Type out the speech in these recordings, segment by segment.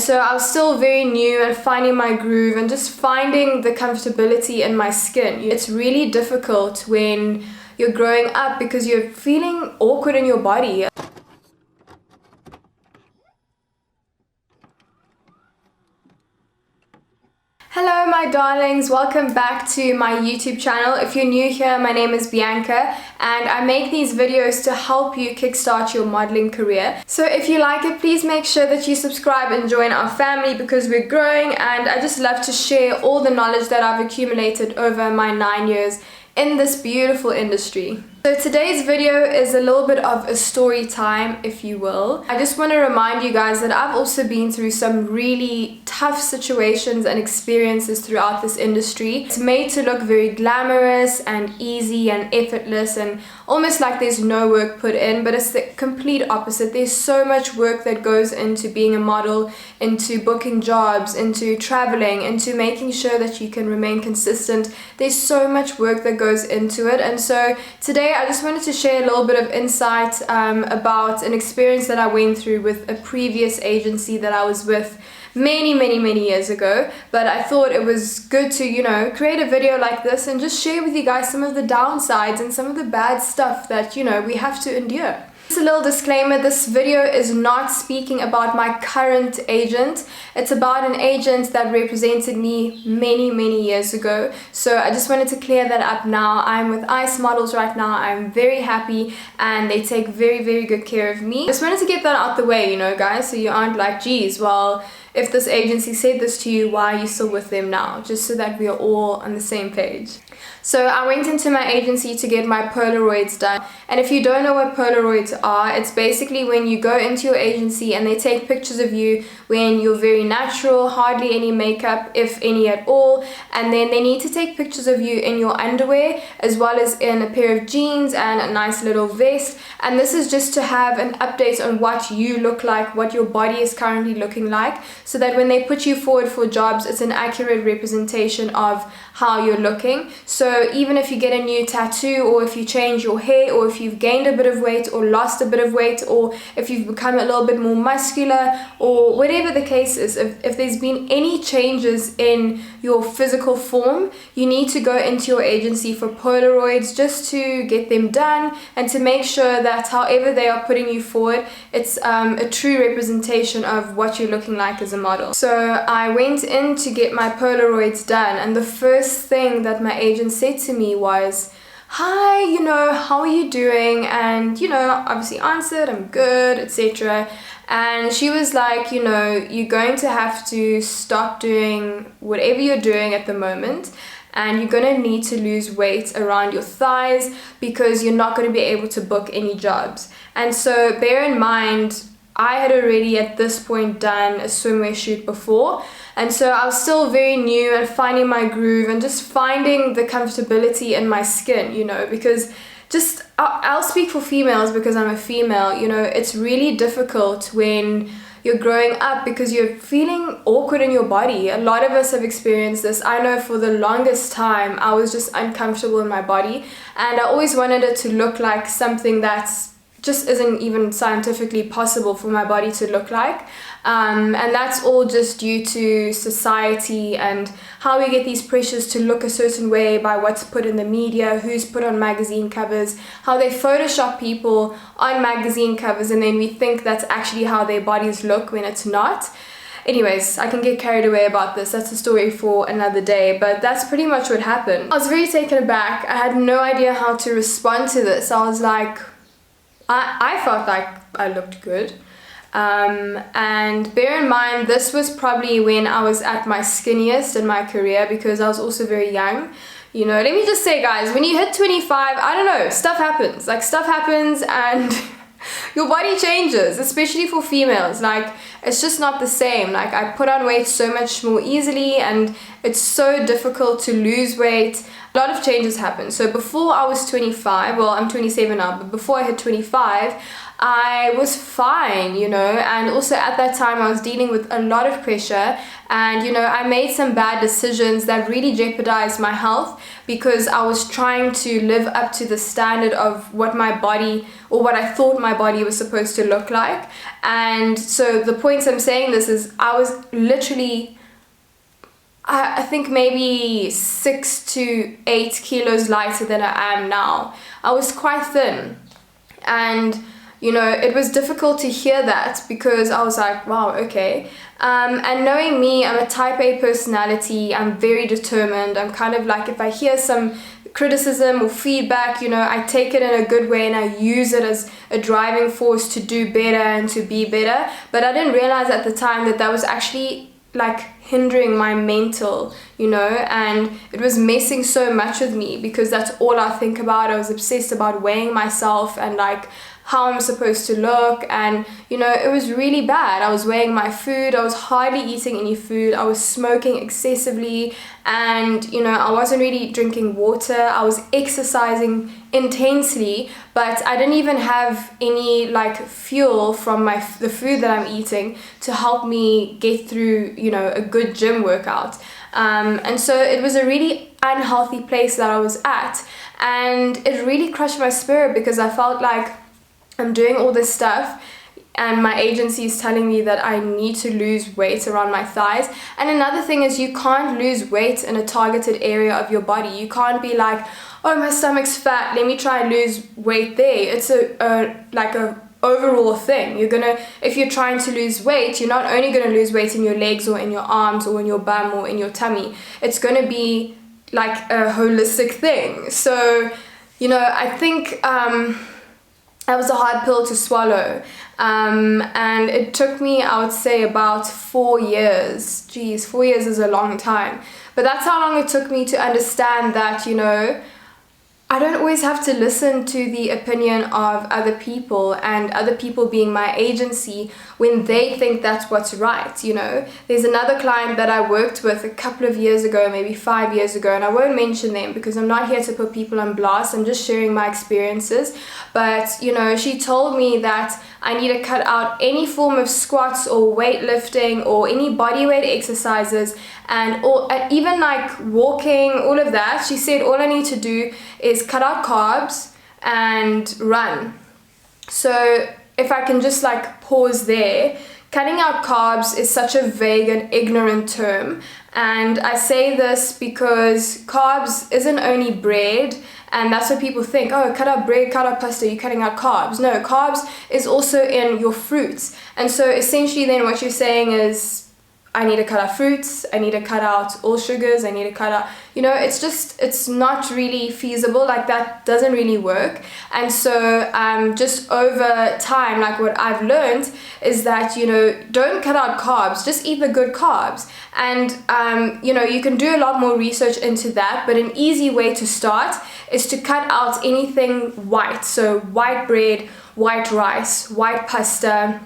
so I was still very new and finding my groove and just finding the comfortability in my skin. It's really difficult when you're growing up because you're feeling awkward in your body. Hello my darlings, welcome back to my YouTube channel. If you're new here, my name is Bianca and I make these videos to help you kickstart your modeling career. So if you like it, please make sure that you subscribe and join our family because we're growing, and I just love to share all the knowledge that I've accumulated over my 9 years in this beautiful industry. So today's video is a little bit of a story time, if you will. I just want to remind you guys that I've also been through some really tough situations and experiences throughout this industry. It's made to look very glamorous and easy and effortless and almost like there's no work put in, but it's the complete opposite. There's so much work that goes into being a model, into booking jobs, into traveling, into making sure that you can remain consistent. There's so much work that goes into it, and so today I just wanted to share a little bit of insight about an experience that I went through with a previous agency that I was with many years ago. But I thought it was good to, you know, create a video like this and just share with you guys some of the downsides and some of the bad stuff that, you know, we have to endure. Just a little disclaimer, this video is not speaking about my current agent. It's about an agent that represented me many years ago. So I just wanted to clear that up now. I'm with Ice Models right now. I'm very happy and they take very good care of me. Just wanted to get that out the way, you know, guys, so you aren't like, geez, well, if this agency said this to you, why are you still with them now? Just so that we are all on the same page. So I went into my agency to get my Polaroids done. And if you don't know what Polaroids are, it's basically when you go into your agency and they take pictures of you when you're very natural, hardly any makeup, if any at all. And then they need to take pictures of you in your underwear as well as in a pair of jeans and a nice little vest. And this is just to have an update on what you look like, what your body is currently looking like, so that when they put you forward for jobs, it's an accurate representation of how you're looking. So even if you get a new tattoo, or if you change your hair, or if you've gained a bit of weight or lost a bit of weight, or if you've become a little bit more muscular, or whatever the case is, if there's been any changes in your physical form, you need to go into your agency for Polaroids just to get them done and to make sure that however they are putting you forward, it's a true representation of what you're looking like as a model. So I went in to get my Polaroids done, and the first thing that my agent said to me was, "Hi, you know, how are you doing?" And, you know, obviously answered, "I'm good," etc. And she was like, "You know, you're going to have to stop doing whatever you're doing at the moment, and you're going to need to lose weight around your thighs because you're not going to be able to book any jobs." And so bear in mind, I had already at this point done a swimwear shoot before, and so I was still very new and finding my groove and just finding the comfortability in my skin, you know, because just, I'll speak for females because I'm a female, you know, it's really difficult when you're growing up because you're feeling awkward in your body. A lot of us have experienced this. I know for the longest time I was just uncomfortable in my body, and I always wanted it to look like something that's just isn't even scientifically possible for my body to look like, and that's all just due to society and how we get these pressures to look a certain way by what's put in the media, who's put on magazine covers, how they Photoshop people on magazine covers, and then we think that's actually how their bodies look when it's not. Anyways, I can get carried away about this. That's a story for another day, but that's pretty much what happened. I was very taken aback. I had no idea how to respond to this. I was like, I felt like I looked good. And bear in mind, this was probably when I was at my skinniest in my career because I was also very young. You know, let me just say, guys, when you hit 25, I don't know, stuff happens. Like, stuff happens and your body changes, especially for females. Like, it's just not the same. Like, I put on weight so much more easily and it's so difficult to lose weight. A lot of changes happen. So before I was 25, well, I'm 27 now, but before I hit 25, I was fine, you know. And also at that time I was dealing with a lot of pressure, and you know, I made some bad decisions that really jeopardized my health because I was trying to live up to the standard of what my body, or what I thought my body was supposed to look like. And so the point I'm saying this is, I was literally, I think maybe 6 to 8 kilos lighter than I am now. I was quite thin, and you know, it was difficult to hear that because I was like, wow, okay. And knowing me, I'm a type A personality. I'm very determined. I'm kind of like, if I hear some criticism or feedback, you know, I take it in a good way and I use it as a driving force to do better and to be better. But I didn't realize at the time that that was actually like hindering my mental, you know, and it was messing so much with me because that's all I think about. I was obsessed about weighing myself and like how I'm supposed to look, and you know, it was really bad. I was weighing my food, I was hardly eating any food, I was smoking excessively, and you know, I wasn't really drinking water. I was exercising intensely, but I didn't even have any like fuel from the food that I'm eating to help me get through, you know, a good gym workout. And so it was a really unhealthy place that I was at, and it really crushed my spirit because I felt like I'm doing all this stuff and my agency is telling me that I need to lose weight around my thighs. And another thing is, you can't lose weight in a targeted area of your body. You can't be like, oh, my stomach's fat, let me try and lose weight there. It's like a overall thing. If you're trying to lose weight, you're not only going to lose weight in your legs or in your arms or in your bum or in your tummy. It's going to be like a holistic thing. So, you know, I think that was a hard pill to swallow, and it took me, I would say, about 4 years. Geez, 4 years is a long time, but that's how long it took me to understand that, you know, I don't always have to listen to the opinion of other people, and other people being my agency, when they think that's what's right, you know. There's another client that I worked with a couple of years ago, maybe 5 years ago, and I won't mention them because I'm not here to put people on blast. I'm just sharing my experiences. But, you know, she told me that I need to cut out any form of squats or weightlifting or any body weight exercises, and even like walking, all of that. She said all I need to do is cut out carbs and run. So if I can just like pause there, cutting out carbs is such a vague and ignorant term, and I say this because carbs isn't only bread, and that's what people think, oh, cut out bread, cut out pasta, you're cutting out carbs. No, carbs is also in your fruits. And so essentially then what you're saying is, I need to cut out fruits, I need to cut out all sugars, I need to cut out, you know, it's not really feasible. Like, that doesn't really work. And so just over time, like what I've learned is that, you know, don't cut out carbs, just eat the good carbs. And you know, you can do a lot more research into that, but an easy way to start is to cut out anything white. So white bread, white rice, white pasta,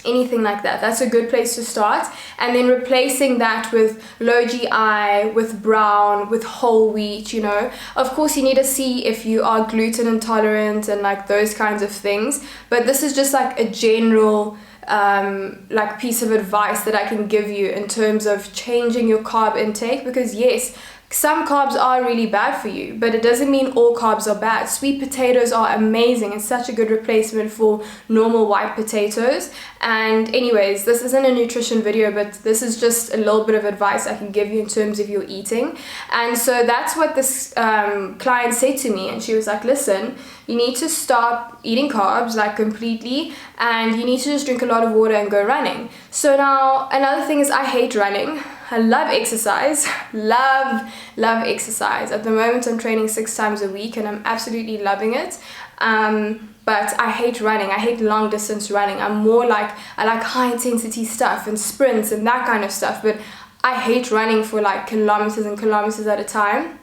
anything like that. That's a good place to start. And then replacing that with low GI, with brown, with whole wheat, you know. Of course, you need to see if you are gluten intolerant and like those kinds of things. But this is just like a general like piece of advice that I can give you in terms of changing your carb intake, because yes, some carbs are really bad for you, but it doesn't mean all carbs are bad. Sweet potatoes are amazing. It's such a good replacement for normal white potatoes. And anyways, this isn't a nutrition video, but this is just a little bit of advice I can give you in terms of your eating. And so that's what this client said to me. And she was like, listen, you need to stop eating carbs like completely, and you need to just drink a lot of water and go running. So now another thing is, I hate running. I love exercise, love exercise. At the moment I'm training 6 times a week and I'm absolutely loving it. But I hate running. I hate long distance running. I'm more like, I like high intensity stuff and sprints and that kind of stuff, but I hate running for like kilometers and kilometers at a time.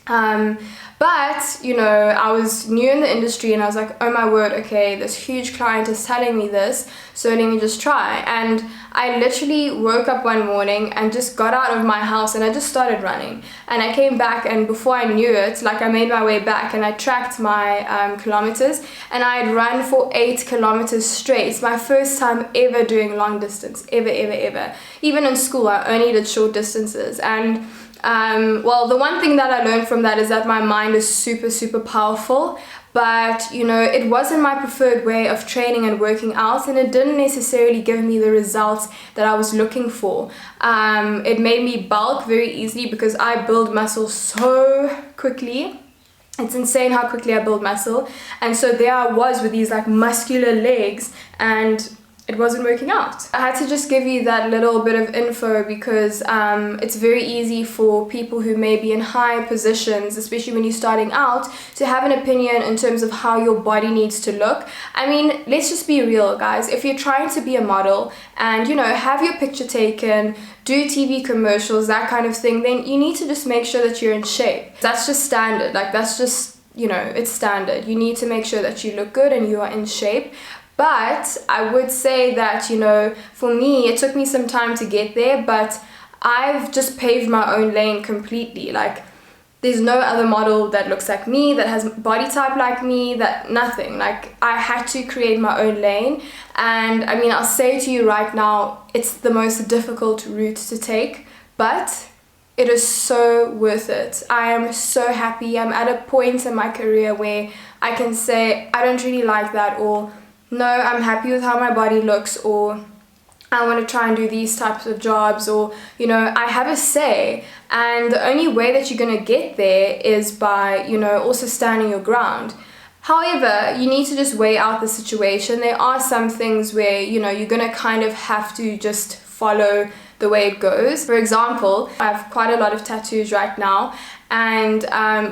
But, you know, I was new in the industry and I was like, oh my word, okay, this huge client is telling me this, so let me just try. And I literally woke up one morning and just got out of my house and I just started running. And I came back, and before I knew it, like, I made my way back and I tracked my kilometers, and I had run for 8 kilometers straight. It's my first time ever doing long distance, ever. Even in school, I only did short distances. And well, the one thing that I learned from that is that my mind is super powerful, but you know, it wasn't my preferred way of training and working out, and it didn't necessarily give me the results that I was looking for. It made me bulk very easily because I build muscle so quickly. It's insane how quickly I build muscle. And so there I was with these like muscular legs, and it wasn't working out. I had to just give you that little bit of info because it's very easy for people who may be in high positions, especially when you're starting out, to have an opinion in terms of how your body needs to look. I mean, let's just be real, guys. If you're trying to be a model and, you know, have your picture taken, do TV commercials, that kind of thing, then you need to just make sure that you're in shape. That's just standard. Like, that's just, you know, it's standard. You need to make sure that you look good and you are in shape. But I would say that, you know, for me, it took me some time to get there, but I've just paved my own lane completely. Like, there's no other model that looks like me, that has body type like me, that nothing. Like, I had to create my own lane. And I mean, I'll say to you right now, it's the most difficult route to take, but it is so worth it. I am so happy. I'm at a point in my career where I can say, I don't really like that, or no, I'm happy with how my body looks, or I want to try and do these types of jobs, or, you know, I have a say. And the only way that you're going to get there is by, you know, also standing your ground. However, you need to just weigh out the situation. There are some things where, you know, you're going to kind of have to just follow the way it goes. For example, I have quite a lot of tattoos right now, and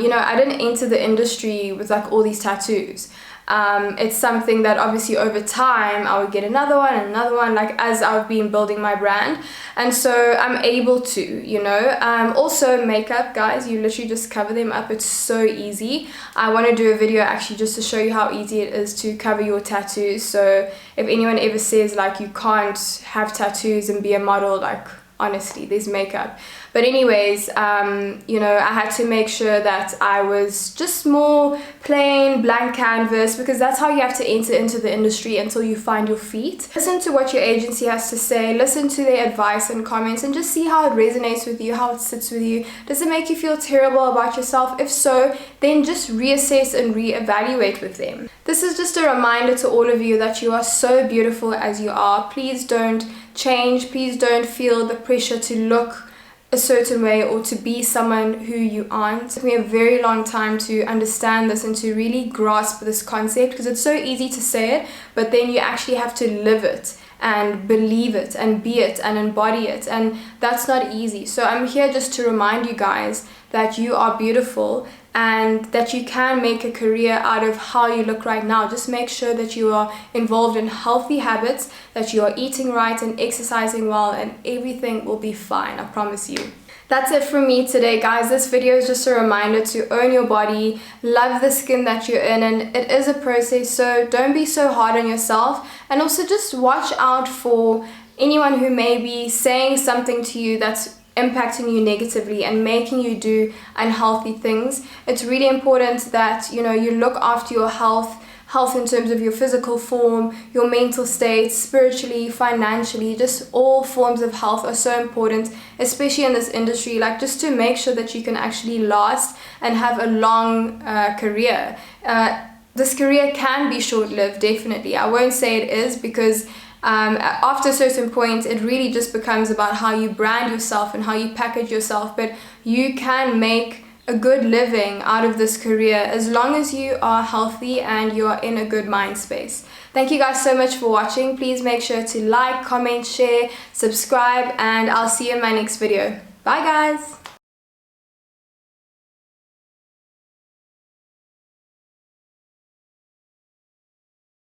you know, I didn't enter the industry with like all these tattoos. It's something that obviously over time I would get another one and another one, like as I've been building my brand. And so I'm able to, you know, also makeup, guys, you literally just cover them up. It's so easy. I want to do a video actually just to show you how easy it is to cover your tattoos. So if anyone ever says like you can't have tattoos and be a model, like, honestly, there's makeup. But anyways, you know, I had to make sure that I was just more plain blank canvas, because that's how you have to enter into the industry until you find your feet. Listen to what your agency has to say, listen to their advice and comments, and just see how it resonates with you, how it sits with you. Does it make you feel terrible about yourself? If so, then just reassess and reevaluate with them. This is just a reminder to all of you that you are so beautiful as you are. Please don't change. Please don't feel the pressure to look a certain way or to be someone who you aren't. It took me a very long time to understand this and to really grasp this concept, because it's so easy to say it, but then you actually have to live it and believe it and be it and embody it, and that's not easy. So I'm here just to remind you guys that you are beautiful and that you can make a career out of how you look right now. Just make sure that you are involved in healthy habits, that you are eating right and exercising well, and everything will be fine, I promise you. That's it from me today, guys. This video is just a reminder to own your body, love the skin that you're in, and it is a process, so don't be so hard on yourself. And also just watch out for anyone who may be saying something to you that's impacting you negatively and making you do unhealthy things. It's really important that, you know, you look after your health in terms of your physical form, your mental state, spiritually, financially. Just all forms of health are so important, especially in this industry, like just to make sure that you can actually last and have a long career. This career can be short-lived, definitely. I won't say it is, because after a certain point, it really just becomes about how you brand yourself and how you package yourself. But you can make a good living out of this career as long as you are healthy and you are in a good mind space. Thank you guys so much for watching. Please make sure to like, comment, share, subscribe, and I'll see you in my next video. Bye, guys.